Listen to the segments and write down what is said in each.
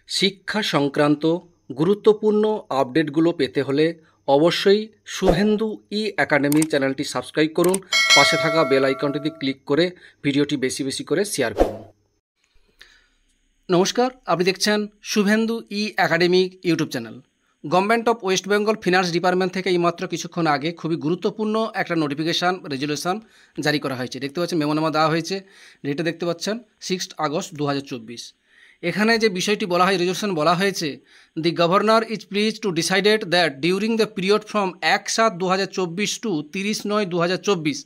শিক্ষা সংক্রান্ত গুরুত্বপূর্ণ আপডেটগুলো পেতে হলে অবশ্যই শুভেন্দু একাডেমি চ্যানেলটি সাবস্ক্রাইব করুন। পাশে থাকা বেল আইকনটিতে ক্লিক করে ভিডিওটি বেশি বেশি করে শেয়ার করুন। নমস্কার, আপনি দেখছেন Suvendu academic YouTube channel. Government of West Bengal finance department থেকে এইমাত্র কিছুক্ষণ আগে খুবই গুরুত্বপূর্ণ একটা নোটিফিকেশান রেজুলেশন জারি করা হয়েছে। দেখতে পাচ্ছেন, মেমোনামা দেওয়া হয়েছে, ডেটে দেখতে পাচ্ছেন 6 আগস্ট 2024। এখানে যে বিষয়টি বলা হয়, রেজুলেশন বলা হয়েছে, the governor is pleased to decided that during the period from 1/7/2024 to 30/9/2024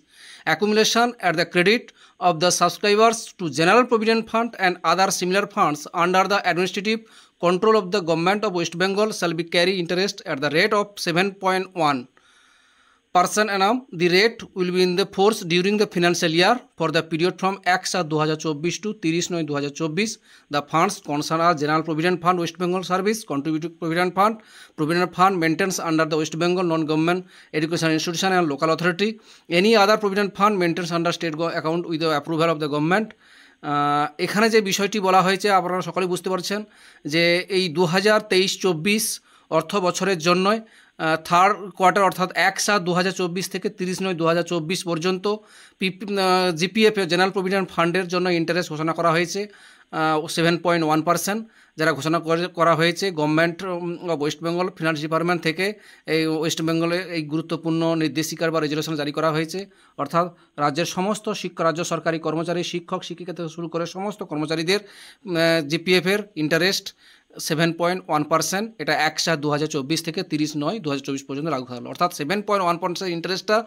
accumulation at the credit of the subscribers to General Provident Fund and other similar funds under the administrative control of the Government of West Bengal shall be carry interest at the rate of 7.1% annum. The rate will be in the force during the financial year for the period from 1/7/2024 to 30/9/2024. The funds concerned are General Provident Fund, West Bengal Service, Contributory Provident Fund maintains under the West Bengal non-government education institution and local authority. Any other Provident Fund maintains under state account with the approval of the government. এখানে যে বিষয়টি বলা হয়েছে আপনারা সকলেই বুঝতে পারছেন যে এই 2023-24 অর্থ বছরের জন্য থার্ড কোয়ার্টার অর্থাৎ 1/7/2024 থেকে 30/9/2024 পর্যন্ত জিপিএফ জেনারেল প্রভিডেন্ট ফান্ডের জন্য ইন্টারেস্ট ঘোষণা করা হয়েছে 7.1%, যারা ঘোষণা করা হয়েছে government of West Bengal finance department থেকে। এই ওয়েস্ট বেঙ্গলে এই গুরুত্বপূর্ণ নির্দেশিকার বা রেজুলেশন জারি করা হয়েছে, অর্থাৎ রাজ্যের সমস্ত রাজ্য সরকারি কর্মচারী, শিক্ষক শিক্ষিকা থেকে শুরু করে সমস্ত কর্মচারীদের জিপিএফের ইন্টারেস্ট 7.1%, এটা 1/7/2024 থেকে 30/9/2024 পর্যন্ত লাগু হলো। অর্থাৎ 7.1% ইন্টারেস্টটা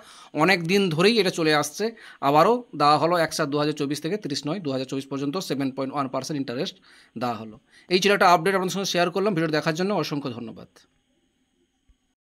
অনেক দিন ধরেই এটা চলে আসছে, আবারও দেওয়া হলো 1/7/2024 থেকে 30/9/2024 পর্যন্ত 7.1% ইন্টারেস্ট দেওয়া হলো। এই ছিল একটা আপডেট আপনাদের সঙ্গে শেয়ার করলাম। ভিডিও দেখার জন্য অসংখ্য ধন্যবাদ।